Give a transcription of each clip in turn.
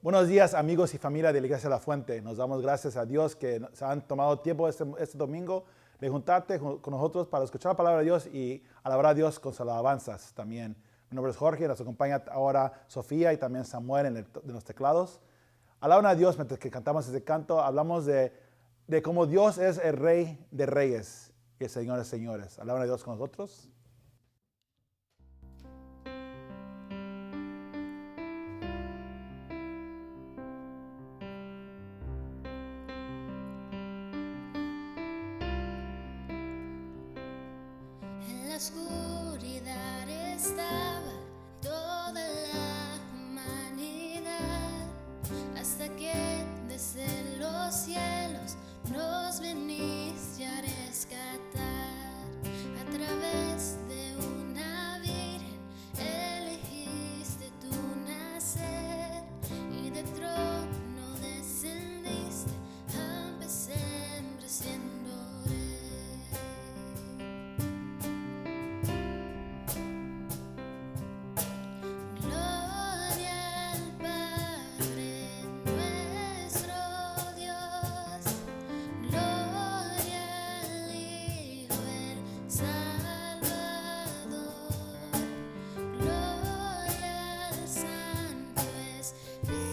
Buenos días, amigos y familia de la Iglesia de la Fuente. Nos damos gracias a Dios que se han tomado tiempo este domingo de juntarte con nosotros para escuchar la palabra de Dios y alabar a Dios con sus alabanzas también. Mi nombre es Jorge, nos acompaña ahora Sofía y también Samuel de los teclados. Alaban a Dios mientras que cantamos este canto. Hablamos de cómo Dios es el Rey de Reyes y el Señor de Señores. Alaban a Dios con nosotros. En la oscuridad estaba toda la humanidad, hasta que desde los cielos nos viniste a rescatar. A través de una virgen elegiste tu nacer, y de trono descendiste a un pesebre siendo rey. Gloria al Padre nuestro Dios, gloria al Hijo el Salvador, gloria al Santo Espíritu,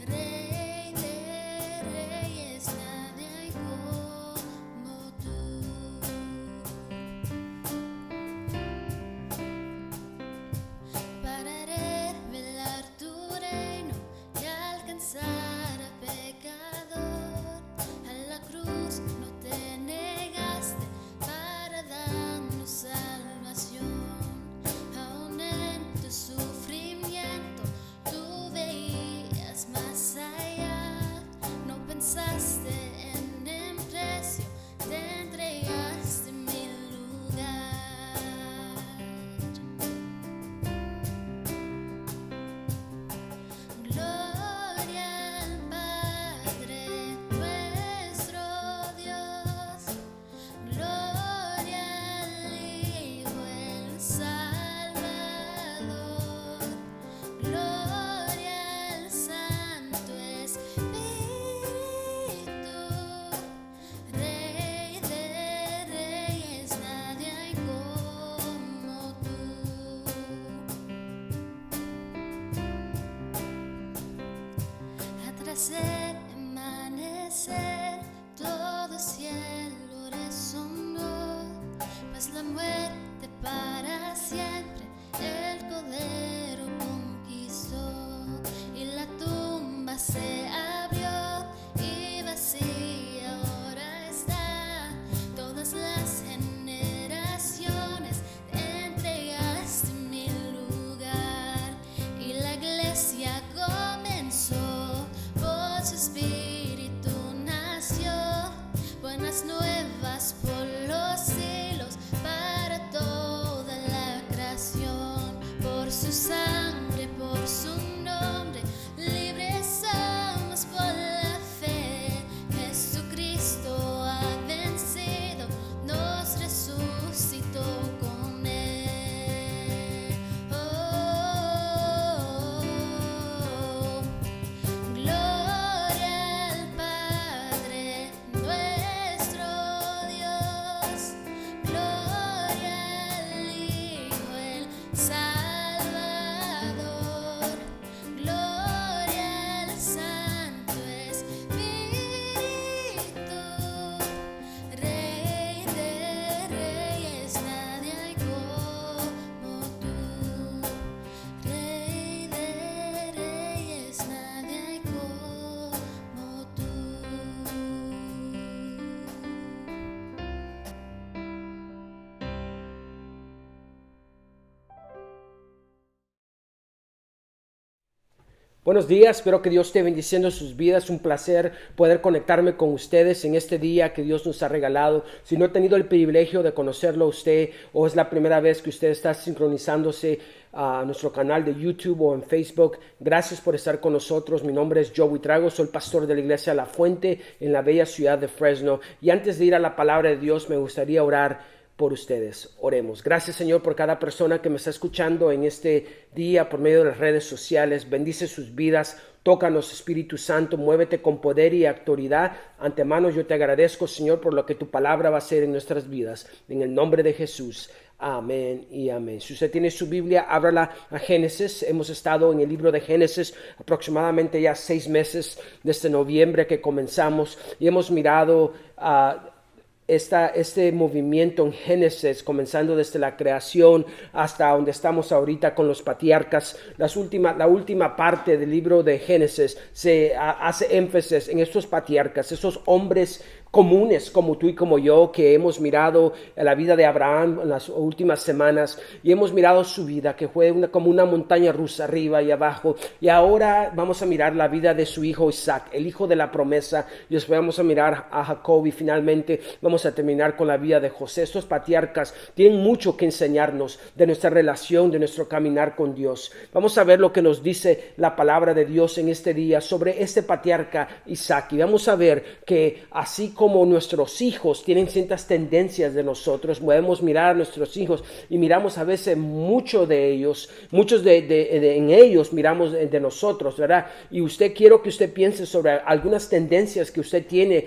Rey de Reyes, nadie hay como tú. Para revelar tu reino y alcanzar a pecador, a la cruz no te negaste para darnos salvación. Aún en tu sufrimiento tú veías más allá, no pensaste en el precio, te entregaste en mi lugar. Gloria al Padre nuestro Dios, gloria al Hijo el Salvador, gloria al Santo Espíritu, Rey de Reyes, nadie hay como tú. Tras el amanecer, todo cielo resonó, pues la muerte para siempre el Cordero conquistó, y la tumba se abrió y vacía ahora está. Todas las generaciones te entregaste en mi lugar, y la iglesia comenzó, por su espíritu nació, buenas nuevas por los siglos para toda la creación. Por su sangre, por su nombre, libres somos por la fe. Jesucristo ha vencido, nos resucitó con él. Gloria al Padre nuestro Dios, gloria al Hijo el Salvador, gloria al Santo Espíritu, Rey de Reyes, nadie hay como tú. Rey de Reyes, nadie hay como tú. Buenos días, espero que Dios esté bendiciendo sus vidas. Un placer poder conectarme con ustedes en este día que Dios nos ha regalado. Si no he tenido el privilegio de conocerlo a usted, o es la primera vez que usted está sincronizándose a nuestro canal de YouTube o en Facebook, gracias por estar con nosotros. Mi nombre es Joey Trago, soy pastor de la Iglesia de la Fuente en la bella ciudad de Fresno. Y antes de ir a la palabra de Dios, me gustaría orar por ustedes. Oremos. Gracias, Señor, por cada persona que me está escuchando en este día por medio de las redes sociales. Bendice sus vidas. Tócanos, Espíritu Santo, muévete con poder y autoridad. Antemano yo te agradezco, Señor, por lo que tu palabra va a hacer en nuestras vidas. En el nombre de Jesús. Amén y amén. Si usted tiene su Biblia, ábrala a Génesis. Hemos estado en el libro de Génesis aproximadamente ya 6 meses desde noviembre que comenzamos y hemos mirado este movimiento en Génesis, comenzando desde la creación hasta donde estamos ahorita con los patriarcas. La última parte del libro de Génesis se hace énfasis en estos patriarcas, esos hombres comunes como tú y como yo, que hemos mirado la vida de Abraham en las últimas semanas y hemos mirado su vida, que fue como una montaña rusa arriba y abajo, y ahora vamos a mirar la vida de su hijo Isaac, el hijo de la promesa, y después vamos a mirar a Jacob y finalmente vamos a terminar con la vida de José. Estos patriarcas tienen mucho que enseñarnos de nuestra relación, de nuestro caminar con Dios. Vamos a ver lo que nos dice la palabra de Dios en este día sobre este patriarca Isaac, y vamos a ver que así como nuestros hijos tienen ciertas tendencias de nosotros, podemos mirar a nuestros hijos y miramos a veces muchos en ellos miramos de nosotros, ¿verdad? Y quiero que usted piense sobre algunas tendencias que usted tiene,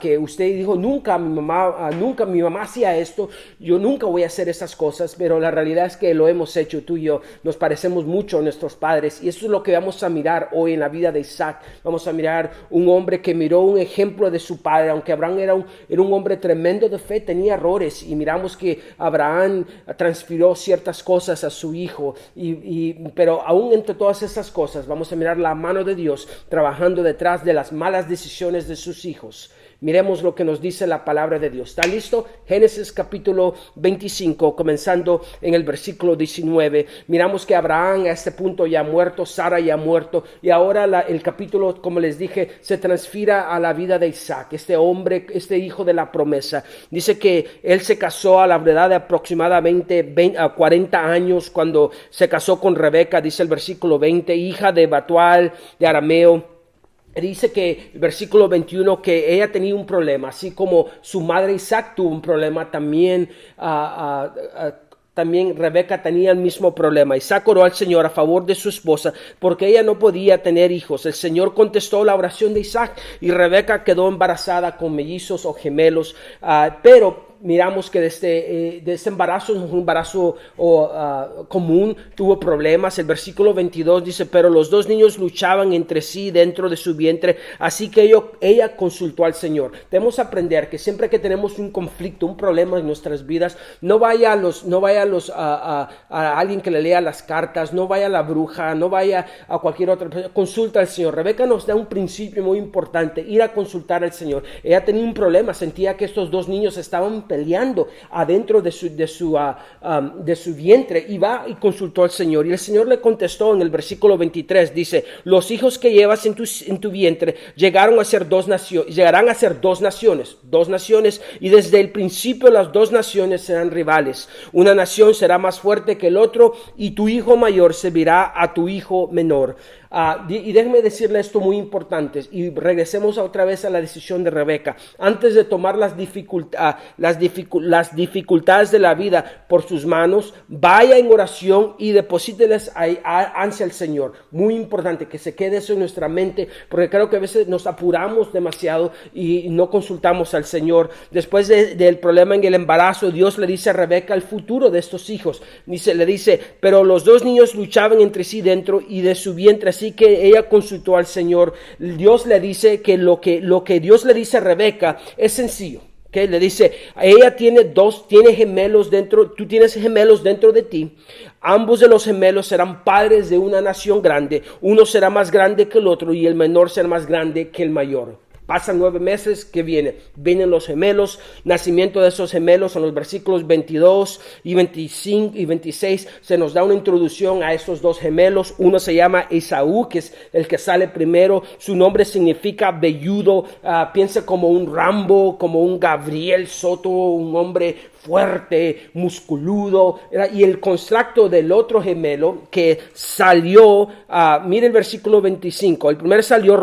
que usted dijo, nunca mi mamá hacía esto, yo nunca voy a hacer esas cosas, pero la realidad es que lo hemos hecho tú y yo, nos parecemos mucho a nuestros padres, y eso es lo que vamos a mirar hoy en la vida de Isaac. Vamos a mirar un hombre que miró un ejemplo de su padre, aunque Abraham era un hombre tremendo de fe, tenía errores, y miramos que Abraham transfirió ciertas cosas a su hijo, pero aún entre todas esas cosas vamos a mirar la mano de Dios trabajando detrás de las malas decisiones de sus hijos. Miremos lo que nos dice la palabra de Dios. ¿Está listo? Génesis capítulo 25, comenzando en el versículo 19. Miramos que Abraham a este punto ya ha muerto, Sara ya ha muerto, y ahora el capítulo, como les dije, se transfiera a la vida de Isaac, este hombre, este hijo de la promesa. Dice que él se casó a la edad de aproximadamente 40 años cuando se casó con Rebeca, dice el versículo 20, hija de Batual de Arameo. Dice que el versículo 21 que ella tenía un problema, así como su madre Isaac tuvo un problema, también Rebeca tenía el mismo problema. Isaac oró al Señor a favor de su esposa porque ella no podía tener hijos. El Señor contestó la oración de Isaac y Rebeca quedó embarazada con mellizos o gemelos, pero miramos que de este embarazo, un embarazo común, tuvo problemas. El versículo 22 dice, pero los dos niños luchaban entre sí dentro de su vientre, así que ella consultó al Señor. Debemos aprender que siempre que tenemos un conflicto, un problema en nuestras vidas, no vaya a alguien que le lea las cartas, no vaya a la bruja, no vaya a cualquier otra persona, consulta al Señor. Rebeca nos da un principio muy importante, ir a consultar al Señor. Ella tenía un problema, sentía que estos dos niños estaban peleando adentro de su vientre, y va y consultó al Señor, y el Señor le contestó en el versículo 23, dice, los hijos que llevas en tu vientre llegarán a ser dos naciones, y desde el principio las dos naciones serán rivales. Una nación será más fuerte que el otro, y tu hijo mayor servirá a tu hijo menor. Y déjenme decirle esto muy importante, y regresemos otra vez a la decisión de Rebeca. Antes de tomar las dificultades de la vida por sus manos, vaya en oración y deposíteles hacia el Señor. Muy importante que se quede eso en nuestra mente, porque creo que a veces nos apuramos demasiado y no consultamos al Señor. Después del problema en el embarazo, Dios le dice a Rebeca el futuro de estos hijos. Le dice, pero los dos niños luchaban entre sí dentro y de su vientre, así que ella consultó al Señor. Dios le dice que lo que Dios le dice a Rebeca es sencillo. Okay, le dice, ella tiene gemelos dentro, tú tienes gemelos dentro de ti. Ambos de los gemelos serán padres de una nación grande. Uno será más grande que el otro y el menor será más grande que el mayor. Pasan 9 meses, que vienen los gemelos, nacimiento de esos gemelos. En los versículos 22 y 25 y 26 se nos da una introducción a estos dos gemelos. Uno se llama Esaú, que es el que sale primero. Su nombre significa velludo. Piensa como un Rambo, como un Gabriel Soto, un hombre fuerte, musculudo, y el constructo del otro gemelo que salió, mire el versículo 25, el primero salió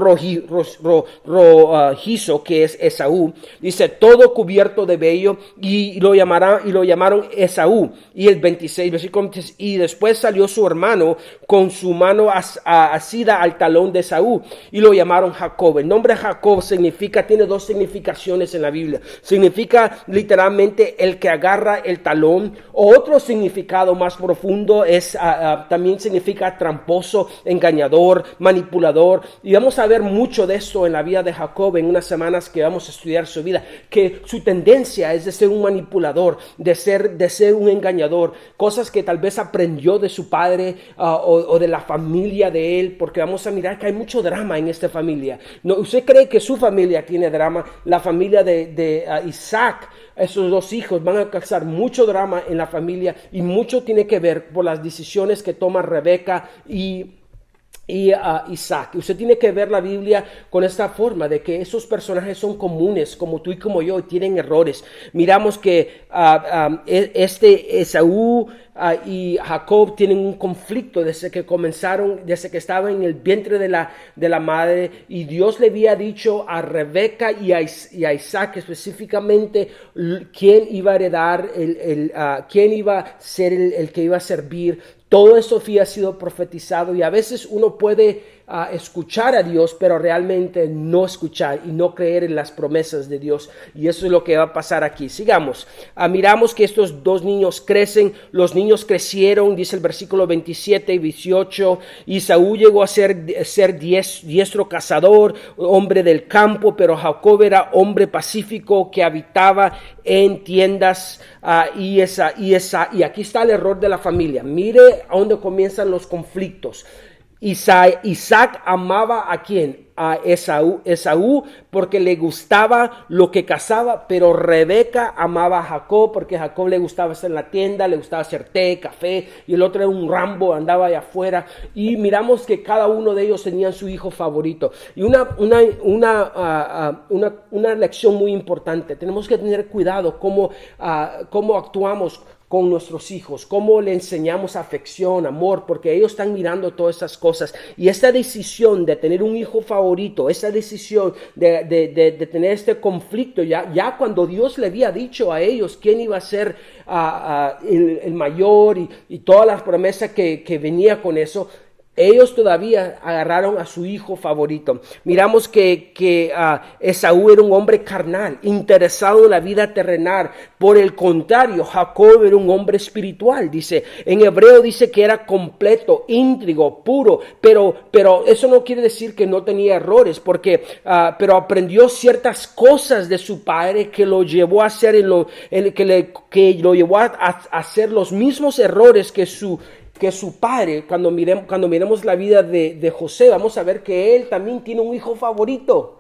rojizo, que es Esaú, dice, todo cubierto de vello, y lo llamaron Esaú, y el 26, versículo 26, y después salió su hermano con su mano asida al talón de Esaú, y lo llamaron Jacob. El nombre Jacob tiene dos significaciones en la Biblia. Significa literalmente el que agarra el talón. Otro significado más profundo es también significa tramposo, engañador, manipulador. Y vamos a ver mucho de esto en la vida de Jacob en unas semanas que vamos a estudiar su vida. Que su tendencia es de ser un manipulador, de ser un engañador. Cosas que tal vez aprendió de su padre o de la familia de él, porque vamos a mirar que hay mucho drama en esta familia. No, ¿usted cree que su familia tiene drama? La familia de Isaac, esos dos hijos van a causar mucho drama en la familia, y mucho tiene que ver por las decisiones que toma Rebeca y Isaac. Usted tiene que ver la Biblia con esta forma de que esos personajes son comunes, como tú y como yo, y tienen errores. Miramos que Esaú y Jacob tienen un conflicto desde que estaban en el vientre de la madre, y Dios le había dicho a Rebeca y a Isaac específicamente quién iba a heredar, quién iba a ser el que iba a servir. Todo eso había sido profetizado, y a veces uno puede escuchar a Dios, pero realmente no escuchar y no creer en las promesas de Dios. Y eso es lo que va a pasar aquí. Sigamos. Miramos que estos dos niños crecen. Los niños crecieron, dice el versículo 27 y 18. Y Saúl llegó a ser diestro cazador, hombre del campo, pero Jacob era hombre pacífico que habitaba en tiendas. Y aquí está el error de la familia. Mire a dónde comienzan los conflictos. Isaac amaba ¿a quién? A Esaú porque le gustaba lo que cazaba, pero Rebeca amaba a Jacob porque a Jacob le gustaba estar en la tienda, le gustaba hacer té, café, y el otro era un Rambo, andaba allá afuera. Y miramos que cada uno de ellos tenía su hijo favorito. Y una lección muy importante: tenemos que tener cuidado cómo actuamos con nuestros hijos, cómo le enseñamos afección, amor, porque ellos están mirando todas esas cosas. Y esta decisión de tener un hijo favorito, esta decisión de tener este conflicto, ya cuando Dios le había dicho a ellos quién iba a ser el mayor, y todas las promesas que venía con eso, ellos todavía agarraron a su hijo favorito. Miramos que Esaú era un hombre carnal, interesado en la vida terrenal. Por el contrario, Jacob era un hombre espiritual. Dice, en hebreo dice que era completo, íntegro, puro, pero eso no quiere decir que no tenía errores, porque pero aprendió ciertas cosas de su padre que lo llevó a hacer que lo llevó a hacer los mismos errores que su padre. Cuando miremos la vida de José, vamos a ver que él también tiene un hijo favorito.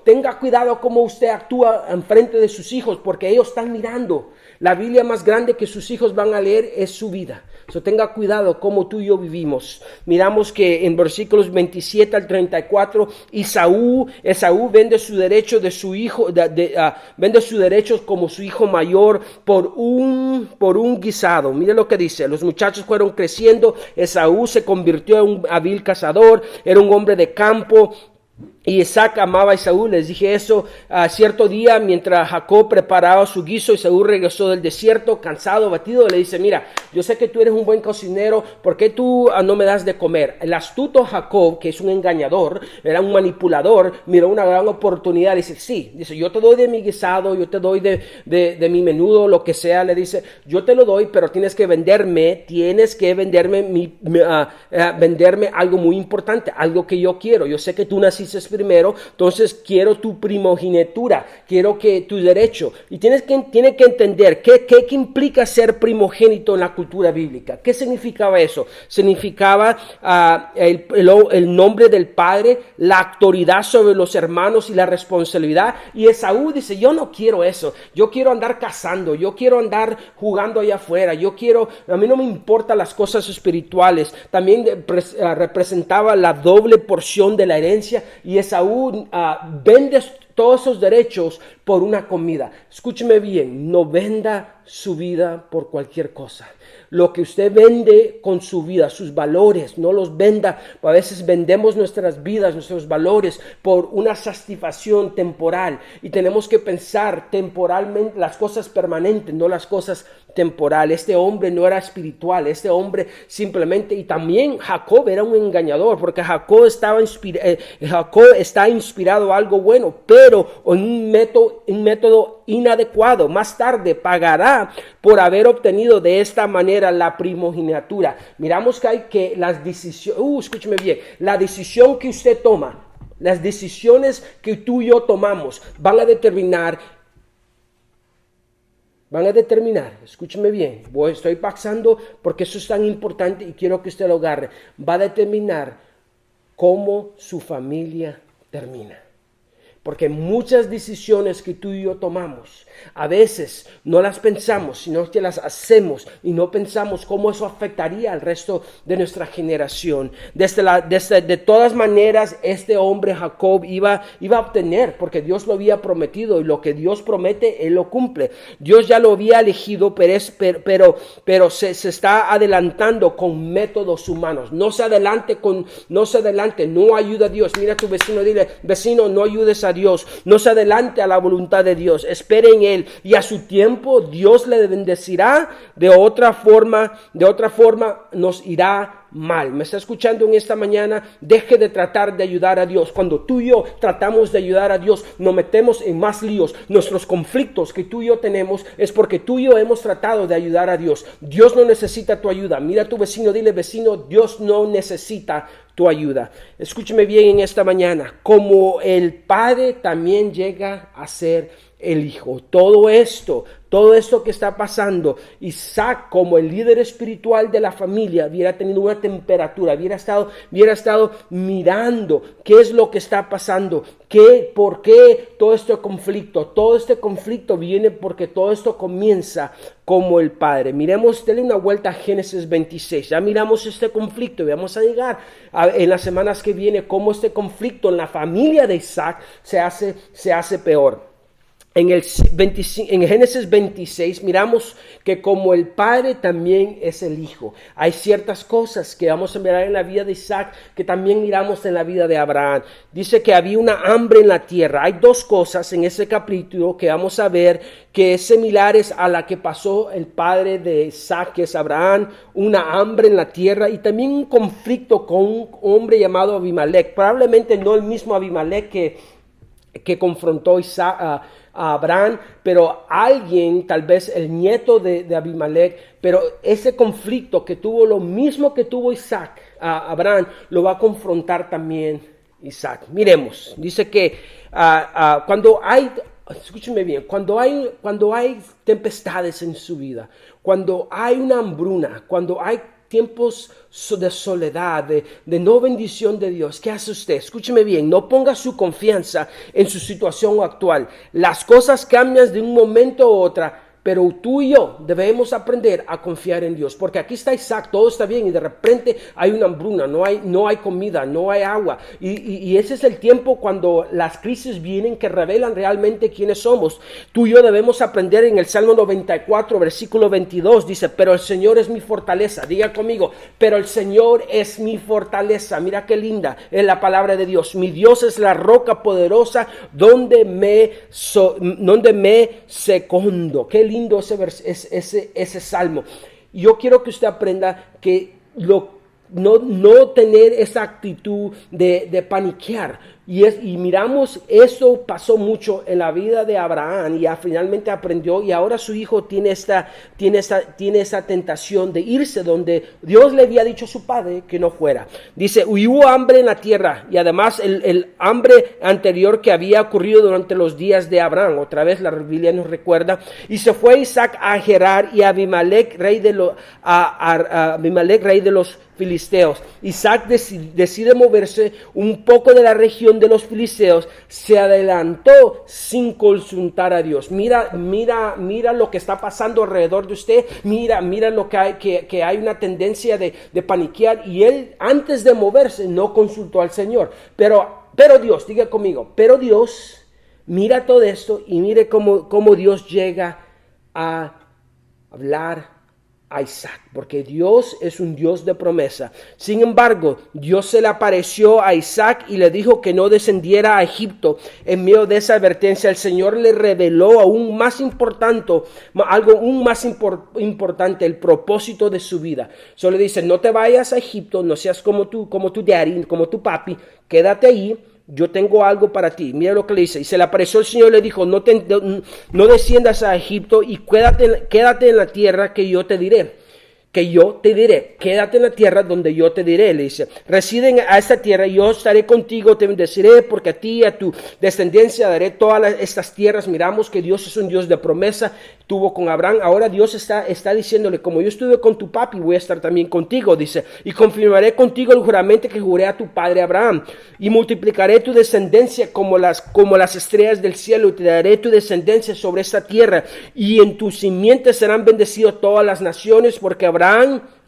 Tenga cuidado cómo usted actúa en frente de sus hijos, porque ellos están mirando. La Biblia más grande que sus hijos van a leer es su vida. Tenga cuidado cómo tú y yo vivimos. Miramos que en versículos 27 al 34, Esaú vende su derecho de su hijo, vende sus derechos como su hijo mayor por un guisado. Mire lo que dice: los muchachos fueron creciendo, Esaú se convirtió en un hábil cazador, era un hombre de campo. Y Isaac amaba a Esaú. Les dije eso. Cierto día, mientras Jacob preparaba su guiso, Esaú regresó del desierto, cansado, abatido. Le dice: mira, yo sé que tú eres un buen cocinero, ¿por qué tú no me das de comer? El astuto Jacob, que es un engañador, era un manipulador, miró una gran oportunidad. Dice: sí, dice, yo te doy de mi guisado, yo te doy de mi menudo, lo que sea. Le dice: yo te lo doy, pero tienes que venderme algo muy importante, algo que yo quiero. Yo sé que tú naciste primero, entonces quiero tu primogenitura, quiero que tu derecho. Y tiene que entender qué implica ser primogénito en la cultura bíblica. ¿Qué significaba eso? Significaba el nombre del padre, la autoridad sobre los hermanos y la responsabilidad. Y Esaú dice: yo no quiero eso, yo quiero andar cazando, yo quiero andar jugando allá afuera, a mí no me importan las cosas espirituales. También representaba la doble porción de la herencia. Y Esaú vende todos esos derechos por una comida. Escúcheme bien, no venda su vida por cualquier cosa. Lo que usted vende con su vida, sus valores, no los venda. A veces vendemos nuestras vidas, nuestros valores por una satisfacción temporal y tenemos que pensar temporalmente las cosas permanentes, no las cosas temporales. Este hombre no era espiritual, este hombre simplemente, y también Jacob era un engañador, porque Jacob está inspirado a algo bueno, pero en un método inadecuado. Más tarde pagará por haber obtenido de esta manera la primogenitura. Miramos que hay que las decisiones, escúcheme bien, la decisión que usted toma, las decisiones que tú y yo tomamos van a determinar, escúcheme bien, estoy pasando porque eso es tan importante y quiero que usted lo agarre, va a determinar cómo su familia termina. Porque muchas decisiones que tú y yo tomamos, a veces no las pensamos, sino que las hacemos y no pensamos cómo eso afectaría al resto de nuestra generación. De todas maneras, este hombre Jacob iba a obtener, porque Dios lo había prometido, y lo que Dios promete, Él lo cumple. Dios ya lo había elegido, pero se está adelantando con métodos humanos. No se adelante, no ayuda a Dios. Mira a tu vecino, dile, vecino, no ayudes a Dios, no se adelante a la voluntad de Dios, espere en Él y a su tiempo Dios le bendecirá. De otra forma nos irá mal. ¿Me está escuchando en esta mañana? Deje de tratar de ayudar a Dios. Cuando tú y yo tratamos de ayudar a Dios, nos metemos en más líos. Nuestros conflictos que tú y yo tenemos es porque tú y yo hemos tratado de ayudar a Dios. Dios no necesita tu ayuda. Mira a tu vecino, dile, vecino, Dios no necesita tu ayuda. Escúcheme bien en esta mañana. Como el Padre también llega a ser el Hijo. Todo esto que está pasando, Isaac, como el líder espiritual de la familia, hubiera tenido una temperatura, hubiera estado mirando qué es lo que está pasando, por qué todo este conflicto viene porque todo esto comienza como el padre. Miremos, denle una vuelta a Génesis 26. Ya miramos este conflicto y vamos a llegar en las semanas que vienen cómo este conflicto en la familia de Isaac se hace peor. En Génesis 26 miramos que como el padre también es el hijo. Hay ciertas cosas que vamos a mirar en la vida de Isaac que también miramos en la vida de Abraham. Dice que había una hambre en la tierra. Hay dos cosas en ese capítulo que vamos a ver que es similares a la que pasó el padre de Isaac, que es Abraham. Una hambre en la tierra y también un conflicto con un hombre llamado Abimelech. Probablemente no el mismo Abimelech que confrontó a Abraham, pero alguien, tal vez el nieto de Abimelech, pero ese conflicto que tuvo lo mismo que tuvo Isaac, Abraham, lo va a confrontar también Isaac. Miremos, dice que escúcheme bien, cuando hay tempestades en su vida, cuando hay una hambruna, cuando hay tiempos de soledad, de no bendición de Dios, ¿qué hace usted? Escúcheme bien, no ponga su confianza en su situación actual. Las cosas cambian de un momento a otro, pero tú y yo debemos aprender a confiar en Dios, porque aquí está Isaac, todo está bien y de repente hay una hambruna, no hay comida, no hay agua, y ese es el tiempo cuando las crisis vienen que revelan realmente quiénes somos. Tú y yo debemos aprender en el Salmo 94, versículo 22, dice, pero el Señor es mi fortaleza. Diga conmigo, pero el Señor es mi fortaleza. Mira qué linda es la palabra de Dios. Mi Dios es la roca poderosa donde me secondo. Qué lindo ese salmo. Yo quiero que usted aprenda que no tener esa actitud de paniquear. Y miramos, eso pasó mucho en la vida de Abraham y finalmente aprendió, y ahora su hijo tiene esa tentación de irse donde Dios le había dicho a su padre que no fuera. Dice, hubo hambre en la tierra, y además el hambre anterior que había ocurrido durante los días de Abraham. Otra vez la Biblia nos recuerda, y se fue Isaac a Gerar y a Abimelech, rey de los filisteos. Isaac decide moverse un poco de la región de los filisteos, se adelantó sin consultar a Dios. Mira lo que está pasando alrededor de usted, mira lo que hay una tendencia de paniquear, y él antes de moverse no consultó al Señor, pero Dios, diga conmigo, pero Dios Mira todo esto y mire cómo Dios llega a hablar a Isaac, porque Dios es un Dios de promesa. Sin embargo, Dios se le apareció a Isaac y le dijo que no descendiera a Egipto. En medio de esa advertencia, el Señor le reveló aún más importante, el propósito de su vida. Solo le dice, no te vayas a Egipto, no seas como tu daddy, como tu papi, quédate ahí. Yo tengo algo para ti. Mira lo que le dice. Y se le apareció el Señor y le dijo, no desciendas a Egipto y quédate en la tierra que yo te diré. Quédate en la tierra donde yo te diré, le dice, reside a esta tierra, yo estaré contigo, te bendeciré, porque a ti y a tu descendencia daré todas estas tierras. Miramos que Dios es un Dios de promesa, tuvo con Abraham, ahora Dios está diciéndole, como yo estuve con tu papi, voy a estar también contigo, dice, y confirmaré contigo el juramento que juré a tu padre Abraham, y multiplicaré tu descendencia como las estrellas del cielo, y te daré tu descendencia sobre esta tierra, y en tu simiente serán bendecidas todas las naciones, porque Abraham,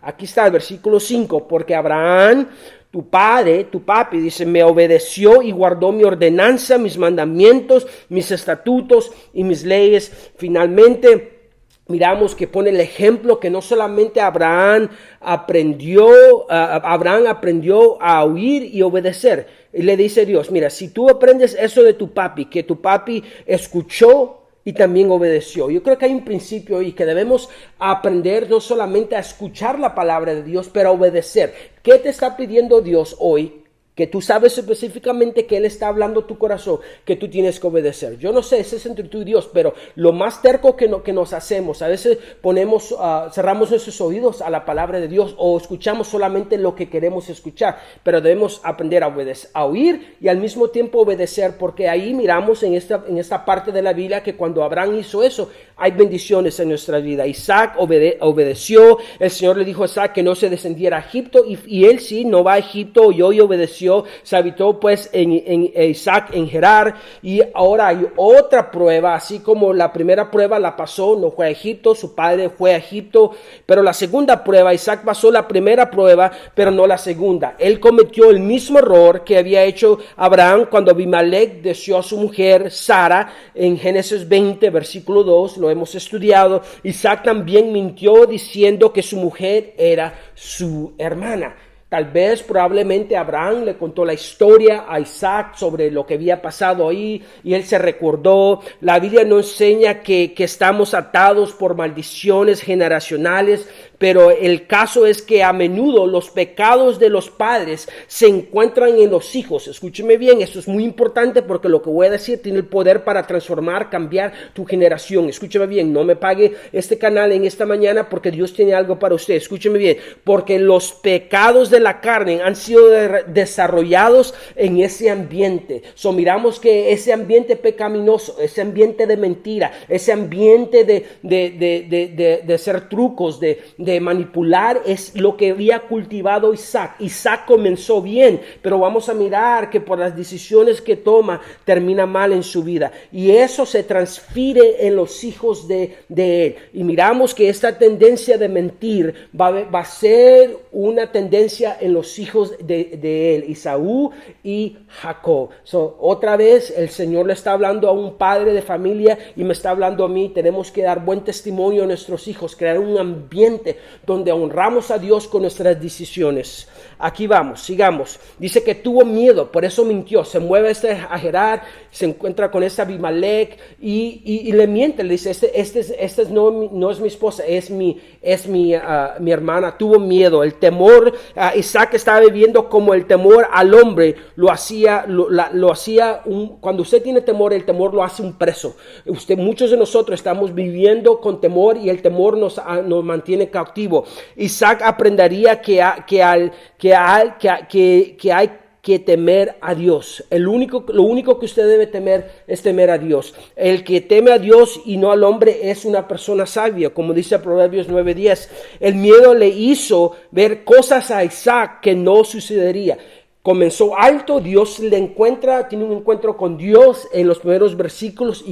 aquí está el versículo 5, porque Abraham, tu papi, dice, me obedeció y guardó mi ordenanza, mis mandamientos, mis estatutos y mis leyes. Finalmente, miramos que pone el ejemplo que no solamente Abraham aprendió a oír y obedecer. Y le dice Dios, mira, si tú aprendes eso de tu papi, que tu papi escuchó y también obedeció. Yo creo que hay un principio y que debemos aprender no solamente a escuchar la palabra de Dios, pero a obedecer. ¿Qué te está pidiendo Dios hoy? Que tú sabes específicamente que Él está hablando a tu corazón, que tú tienes que obedecer. Yo no sé, ese es entre tú y Dios, pero lo más terco que nos hacemos, a veces cerramos nuestros oídos a la palabra de Dios o escuchamos solamente lo que queremos escuchar, pero debemos aprender a oír y al mismo tiempo obedecer, porque ahí miramos en esta parte de la Biblia que cuando Abraham hizo eso, hay bendiciones en nuestra vida. Isaac obedeció, el Señor le dijo a Isaac que no se descendiera a Egipto y él sí, no va a Egipto, y obedeció. Se habitó pues en Isaac en Gerar, y ahora hay otra prueba, así como la primera prueba la pasó, no fue a Egipto, su padre fue a Egipto, pero la segunda prueba, Isaac pasó la primera prueba, pero no la segunda. Él cometió el mismo error que había hecho Abraham cuando Abimelech deseó a su mujer Sara en Génesis 20, versículo 2, lo hemos estudiado. Isaac también mintió diciendo que su mujer era su hermana. Tal vez, probablemente Abraham le contó la historia a Isaac sobre lo que había pasado ahí y él se recordó. La Biblia nos enseña que estamos atados por maldiciones generacionales, pero el caso es que a menudo los pecados de los padres se encuentran en los hijos. Escúcheme bien, esto es muy importante porque lo que voy a decir tiene el poder para transformar, cambiar tu generación. Escúcheme bien, no me pague este canal en esta mañana porque Dios tiene algo para usted. Escúcheme bien, porque los pecados de la carne han sido desarrollados en ese ambiente. Miramos que ese ambiente pecaminoso, ese ambiente de mentira, ese ambiente de hacer trucos, de manipular, es lo que había cultivado Isaac. Isaac comenzó bien, pero vamos a mirar que por las decisiones que toma termina mal en su vida, y eso se transfiere en los hijos de él. Y miramos que esta tendencia de mentir va a ser una tendencia en los hijos de él, Esaú y Jacob. Otra vez el Señor le está hablando a un padre de familia y me está hablando a mí. Tenemos que dar buen testimonio a nuestros hijos, crear un ambiente donde honramos a Dios con nuestras decisiones. Aquí vamos, sigamos. Dice que tuvo miedo, por eso mintió. Se mueve a Gerar, se encuentra con esta Abimelech y le miente. Le dice, este no es mi esposa, es mi hermana. Tuvo miedo, el temor. Isaac estaba viviendo como el temor al hombre lo hacía cuando usted tiene temor, el temor lo hace un preso. Muchos de nosotros estamos viviendo con temor y el temor nos mantiene cautivo. Isaac aprendería que hay que temer a Dios. Lo único que usted debe temer es temer a Dios. El que teme a Dios y no al hombre es una persona sabia, como dice Proverbios 9:10. El miedo le hizo ver cosas a Isaac que no sucedería. comenzó alto, Dios le encuentra, tiene un encuentro con Dios en los primeros versículos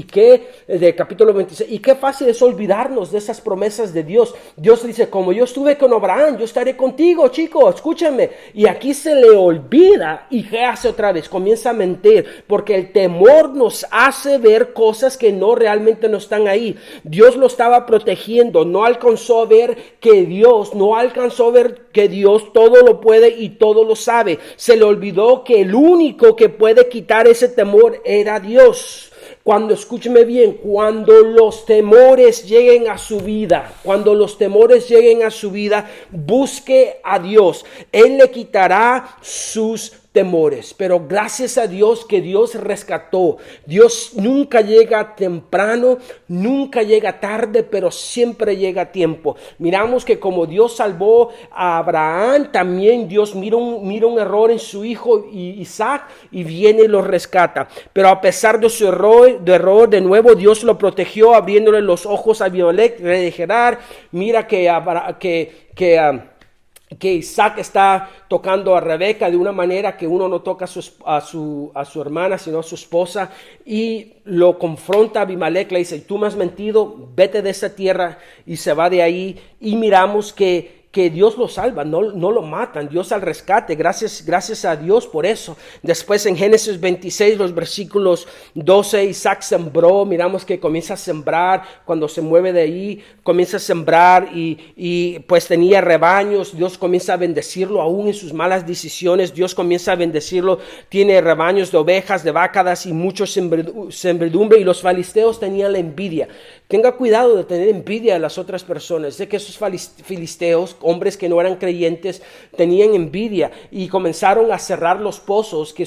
del capítulo 26. Y qué fácil es olvidarnos de esas promesas de Dios. Dios dice, como yo estuve con Abraham, yo estaré contigo, chicos, escúchenme. Y aquí se le olvida y ¿qué hace otra vez? Comienza a mentir, porque el temor nos hace ver cosas que no realmente no están ahí. Dios lo estaba protegiendo, no alcanzó a ver que Dios todo lo puede y todo lo sabe. Se le olvidó que el único que puede quitar ese temor era Dios. Escúcheme bien, cuando los temores lleguen a su vida, busque a Dios. Él le quitará sus temores, pero gracias a Dios que Dios rescató. Dios nunca llega temprano, nunca llega tarde, pero siempre llega a tiempo. Miramos que como Dios salvó a Abraham, también Dios mira un error en su hijo Isaac y viene y lo rescata. Pero a pesar de su error, de nuevo Dios lo protegió, abriéndole los ojos a Abimelech, rey de Gerar. Mira que Isaac está tocando a Rebeca de una manera que uno no toca a su hermana, sino a su esposa, y lo confronta a Abimelech, le dice, tú me has mentido, vete de esa tierra, y se va de ahí. Y miramos que Dios lo salva, no lo matan, Dios al rescate, gracias a Dios por eso. Después en Génesis 26, los versículos 12, Isaac sembró, miramos que comienza a sembrar, cuando se mueve de ahí, comienza a sembrar y pues tenía rebaños. Dios comienza a bendecirlo, aún en sus malas decisiones, Dios comienza a bendecirlo, tiene rebaños de ovejas, de vacas y mucho sembredumbre, y los filisteos tenían la envidia. Tenga cuidado de tener envidia de las otras personas. Sé que esos filisteos, hombres que no eran creyentes, tenían envidia y comenzaron a cerrar los pozos que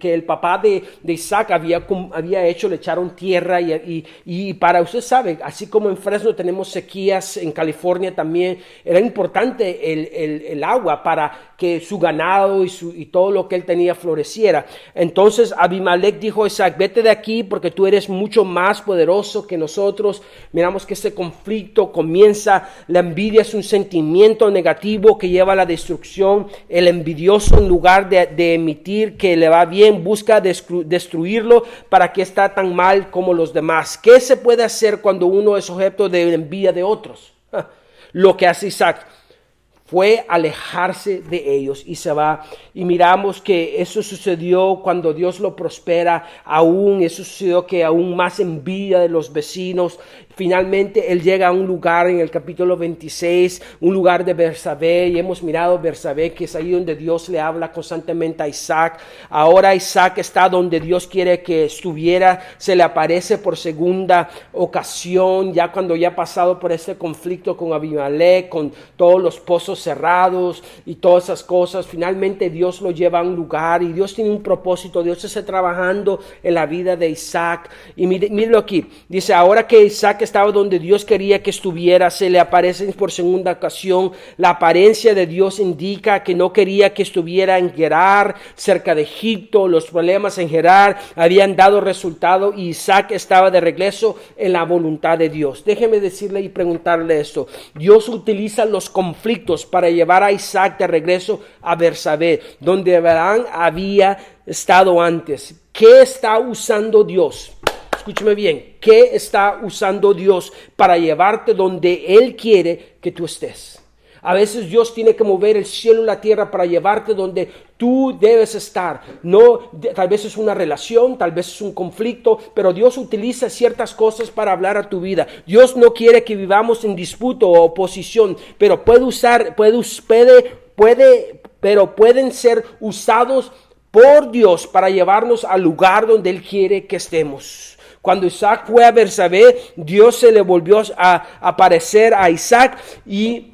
el papá de Isaac había hecho. Le echaron tierra y para usted sabe, así como en Fresno tenemos sequías, en California también era importante el agua para que su ganado y todo lo que él tenía floreciera. Entonces Abimelech dijo a Isaac, vete de aquí porque tú eres mucho más poderoso que nosotros. Miramos que este conflicto comienza. La envidia es un sentimiento negativo que lleva a la destrucción. El envidioso, en lugar de emitir que le va bien, busca destruirlo para que está tan mal como los demás. ¿Qué se puede hacer cuando uno es objeto de envidia de otros? Lo que hace Isaac fue alejarse de ellos y se va. Y miramos que eso sucedió cuando Dios lo prospera. Eso sucedió que aún más envidia de los vecinos. Finalmente él llega a un lugar en el capítulo 26, un lugar de Bersabé, y hemos mirado Bersabé, que es ahí donde Dios le habla constantemente a Isaac. Ahora Isaac está donde Dios quiere que estuviera, se le aparece por segunda ocasión, ya cuando ya ha pasado por este conflicto con Abimelech, con todos los pozos cerrados y todas esas cosas. Finalmente Dios lo lleva a un lugar y Dios tiene un propósito. Dios está trabajando en la vida de Isaac. Y mírenlo aquí, dice, ahora que Isaac estaba donde Dios quería que estuviera, se le aparece por segunda ocasión. La apariencia de Dios indica que no quería que estuviera en Gerar, cerca de Egipto. Los problemas en Gerar habían dado resultado y Isaac estaba de regreso en la voluntad de Dios. Déjeme decirle y preguntarle esto. Dios utiliza los conflictos para llevar a Isaac de regreso a Bersabé, donde Abraham había estado antes. ¿Qué está usando Dios? Escúchame bien, ¿qué está usando Dios para llevarte donde Él quiere que tú estés? A veces Dios tiene que mover el cielo y la tierra para llevarte donde tú debes estar. Tal vez es una relación, tal vez es un conflicto, pero Dios utiliza ciertas cosas para hablar a tu vida. Dios no quiere que vivamos en disputa o oposición, pero pueden ser usados por Dios para llevarnos al lugar donde Él quiere que estemos. Cuando Isaac fue a Bersabé, Dios se le volvió a aparecer a Isaac y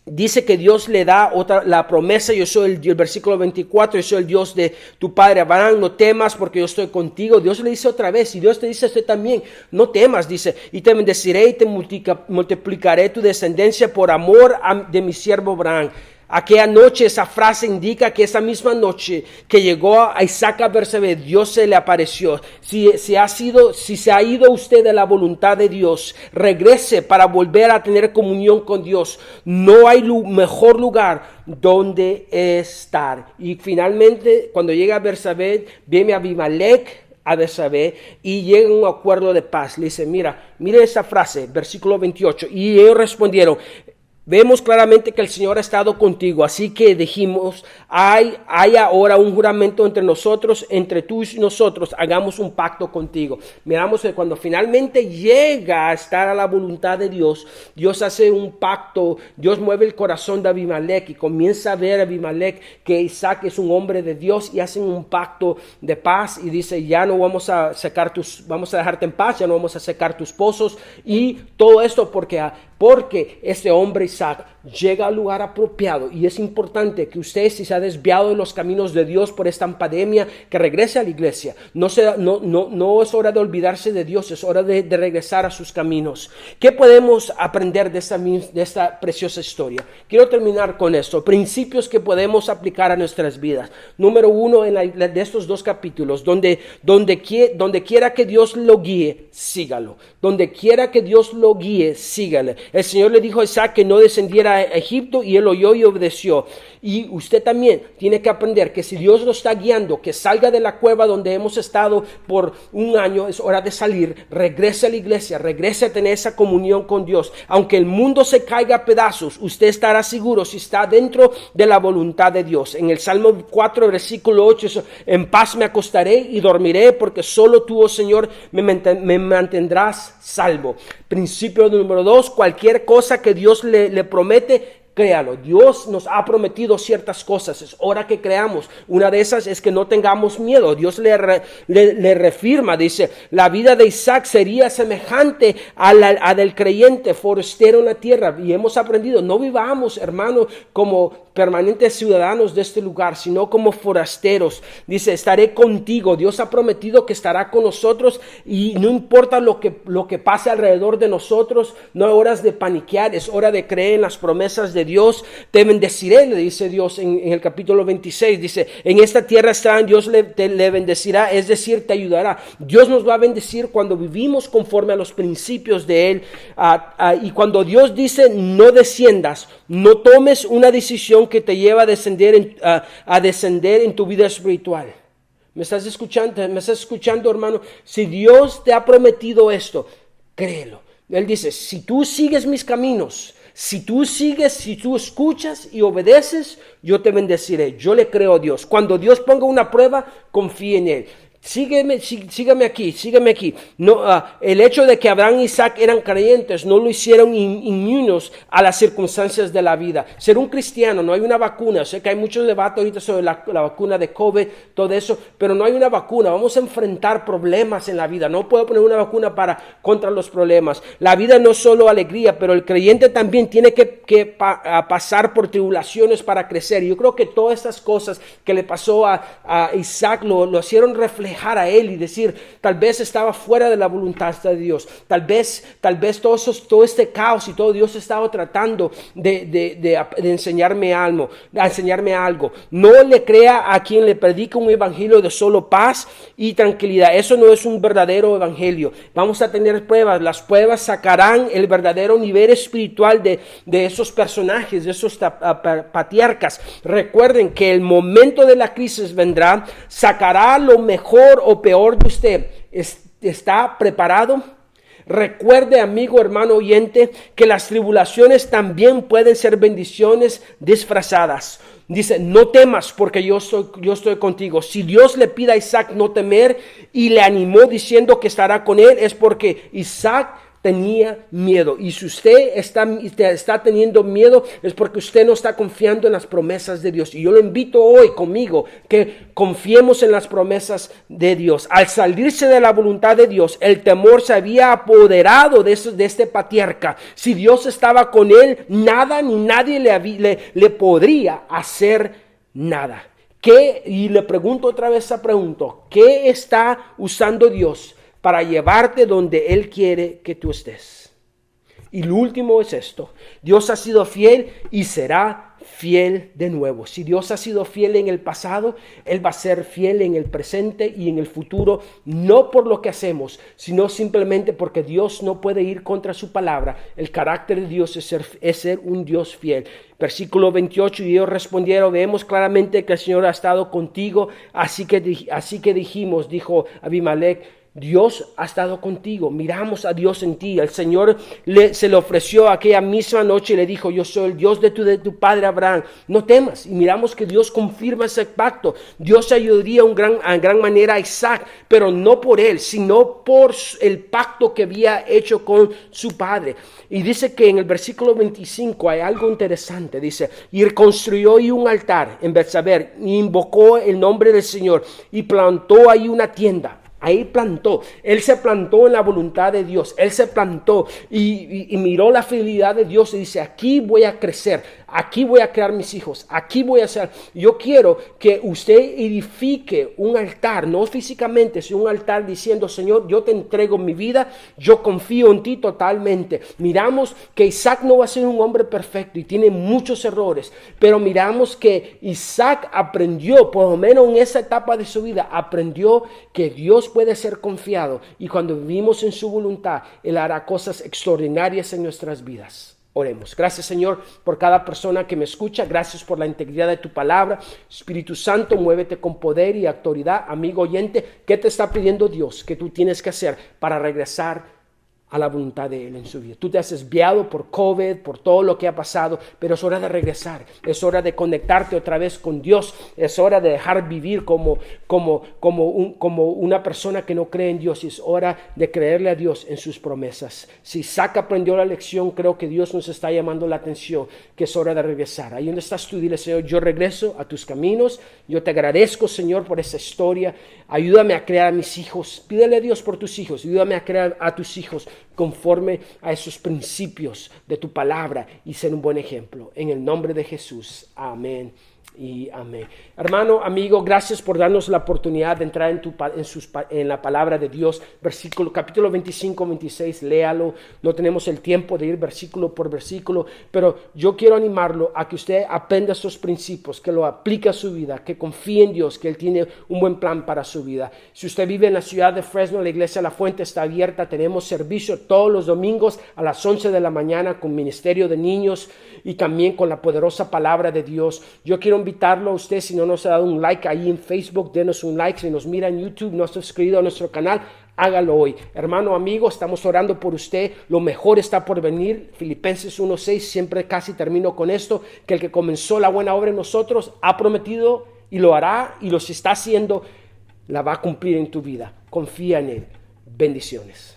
dice que Dios le da la promesa. Yo soy el versículo 24, yo soy el Dios de tu padre Abraham, no temas porque yo estoy contigo. Dios le dice otra vez y Dios te dice a usted también, no temas, dice, y te bendeciré y te multiplicaré tu descendencia por amor de mi siervo Abraham. Aquella noche, esa frase indica que esa misma noche que llegó a Isaac a Bersabé, Dios se le apareció. Si se ha ido usted de la voluntad de Dios, regrese para volver a tener comunión con Dios. No hay mejor lugar donde estar. Y finalmente, cuando llega a Bersabé, viene Abimelech a Bersabé y llega a un acuerdo de paz. Le dice, mire esa frase, versículo 28. Y ellos respondieron, vemos claramente que el Señor ha estado contigo, así que dijimos, hay ahora un juramento entre nosotros, entre tú y nosotros, hagamos un pacto contigo. Miramos que cuando finalmente llega a estar a la voluntad de Dios, Dios hace un pacto, Dios mueve el corazón de Abimelech y comienza a ver a Abimelech que Isaac es un hombre de Dios y hacen un pacto de paz y dice, ya no vamos a vamos a dejarte en paz, ya no vamos a secar tus pozos y todo esto porque este hombre Isaac llega al lugar apropiado y es importante que usted, si se ha desviado de los caminos de Dios por esta pandemia, que regrese a la iglesia. No es hora de olvidarse de Dios, es hora de regresar a sus caminos. ¿Qué podemos aprender de esta preciosa historia? Quiero terminar con esto, principios que podemos aplicar a nuestras vidas. Número 1 de estos 2 capítulos, donde quiera que Dios lo guíe, sígalo. Donde quiera que Dios lo guíe, sígale. El Señor le dijo a Isaac que no descendiera a Egipto y él oyó y obedeció. Y usted también tiene que aprender que si Dios lo está guiando, que salga de la cueva donde hemos estado por un año, es hora de salir, regrese a la iglesia, regrese a tener esa comunión con Dios. Aunque el mundo se caiga a pedazos, usted estará seguro si está dentro de la voluntad de Dios. En el Salmo 4, versículo 8, en paz me acostaré y dormiré porque solo tú, oh Señor, me mantendrás salvo. Principio número 2, cualquier cosa que Dios le promete, créalo. Dios nos ha prometido ciertas cosas, es hora que creamos. Una de esas es que no tengamos miedo. Dios le reafirma, dice, la vida de Isaac sería semejante a la del creyente, forastero en la tierra. Y hemos aprendido, no vivamos, hermano, como permanentes ciudadanos de este lugar, sino como forasteros. Dice, estaré contigo. Dios ha prometido que estará con nosotros y no importa lo que pase alrededor de nosotros, no hay horas de paniquear, es hora de creer en las promesas de Dios. Te bendeciré, le dice Dios en el capítulo 26, dice, en esta tierra estarán, Dios le bendecirá, es decir, te ayudará. Dios nos va a bendecir cuando vivimos conforme a los principios de Él. Y cuando Dios dice, no desciendas, no tomes una decisión que te lleva a descender en tu vida espiritual. ¿Me estás escuchando, hermano? Si Dios te ha prometido esto, créelo. Él dice, si tú sigues mis caminos, si tú escuchas y obedeces, yo te bendeciré. Yo le creo a Dios. Cuando Dios ponga una prueba, confíe en Él. Sígame aquí. No, el hecho de que Abraham y Isaac eran creyentes no lo hicieron inmunes a las circunstancias de la vida. Ser un cristiano, no hay una vacuna. Sé que hay mucho debate ahorita sobre la vacuna de COVID, todo eso, pero no hay una vacuna. Vamos a enfrentar problemas en la vida. No puedo poner una vacuna contra los problemas. La vida no es solo alegría, pero el creyente también tiene que pasar por tribulaciones para crecer. Y yo creo que todas estas cosas que le pasó a Isaac lo hicieron reflejar a él y decir, tal vez estaba fuera de la voluntad de Dios, tal vez todo este caos y todo Dios estaba tratando de enseñarme algo. No le crea a quien le predica un evangelio de solo paz y tranquilidad. Eso no es un verdadero evangelio. Vamos a tener pruebas. Las pruebas sacarán el verdadero nivel espiritual de esos personajes, de esos patriarcas. Recuerden que el momento de la crisis vendrá, sacará lo mejor o peor de usted. ¿Está preparado? Recuerde, amigo, hermano oyente, que las tribulaciones también pueden ser bendiciones disfrazadas. Dice, no temas porque yo estoy contigo. Si Dios le pide a Isaac no temer y le animó diciendo que estará con él, es porque Isaac tenía miedo. Y si usted está teniendo miedo, es porque usted no está confiando en las promesas de Dios. Y yo lo invito hoy conmigo que confiemos en las promesas de Dios. Al salirse de la voluntad de Dios, el temor se había apoderado de este patriarca. Si Dios estaba con él, nada ni nadie le podría hacer nada. Y le pregunto otra vez esa pregunta: ¿qué está usando Dios para llevarte donde Él quiere que tú estés? Y lo último es esto: Dios ha sido fiel y será fiel de nuevo. Si Dios ha sido fiel en el pasado, Él va a ser fiel en el presente y en el futuro, no por lo que hacemos, sino simplemente porque Dios no puede ir contra su palabra. El carácter de Dios es ser un Dios fiel. Versículo 28, y ellos respondieron, vemos claramente que el Señor ha estado contigo, así que dijimos, dijo Abimelech, Dios ha estado contigo, miramos a Dios en ti. El Señor se le ofreció aquella misma noche y le dijo, yo soy el Dios de tu padre Abraham, no temas. Y miramos que Dios confirma ese pacto. Dios ayudaría en gran manera a Isaac, pero no por él, sino por el pacto que había hecho con su padre. Y dice que en el versículo 25 hay algo interesante, dice, y construyó ahí un altar en Betsaber, y invocó el nombre del Señor, y plantó ahí una tienda. Ahí plantó, él se plantó en la voluntad de Dios, él se plantó y miró la fidelidad de Dios y dice, aquí voy a crecer, aquí voy a crear mis hijos, aquí voy a hacer. Yo quiero que usted edifique un altar, no físicamente, sino un altar diciendo, Señor, yo te entrego mi vida, yo confío en ti totalmente. Miramos que Isaac no va a ser un hombre perfecto y tiene muchos errores, pero miramos que Isaac aprendió, por lo menos en esa etapa de su vida, aprendió que Dios puede ser confiado y cuando vivimos en su voluntad, Él hará cosas extraordinarias en nuestras vidas. Oremos. Gracias, Señor, por cada persona que me escucha. Gracias por la integridad de tu palabra. Espíritu Santo, muévete con poder y autoridad. Amigo oyente, ¿qué te está pidiendo Dios que tú tienes que hacer para regresar a la voluntad de Él en su vida? Tú te has desviado por COVID, por todo lo que ha pasado, pero es hora de regresar, es hora de conectarte otra vez con Dios, es hora de dejar vivir como una persona que no cree en Dios, y es hora de creerle a Dios en sus promesas. Si Isaac aprendió la lección, creo que Dios nos está llamando la atención, que es hora de regresar. Ahí donde estás tú, dile, Señor, yo regreso a tus caminos, yo te agradezco, Señor, por esa historia, ayúdame a crear a mis hijos, pídele a Dios por tus hijos, ayúdame a crear a tus hijos conforme a esos principios de tu palabra y ser un buen ejemplo. En el nombre de Jesús. Amén y amén. Hermano, amigo, gracias por darnos la oportunidad de entrar en la palabra de Dios. Capítulo 25, 26, léalo. No tenemos el tiempo de ir versículo por versículo, pero yo quiero animarlo a que usted aprenda esos principios, que lo aplique a su vida, que confíe en Dios, que Él tiene un buen plan para su vida. Si usted vive en la ciudad de Fresno, la iglesia La Fuente está abierta. Tenemos servicio todos los domingos a las 11 de la mañana con ministerio de niños y también con la poderosa palabra de Dios. Yo quiero invitarlo a usted, si no nos ha dado un like ahí en Facebook, denos un like. Si nos mira en YouTube, no ha suscrito a nuestro canal, hágalo hoy. Hermano, amigo, estamos orando por usted. Lo mejor está por venir. Filipenses 1:6, siempre casi termino con esto, que el que comenzó la buena obra en nosotros ha prometido y lo hará y lo está haciendo, la va a cumplir en tu vida. Confía en Él. Bendiciones.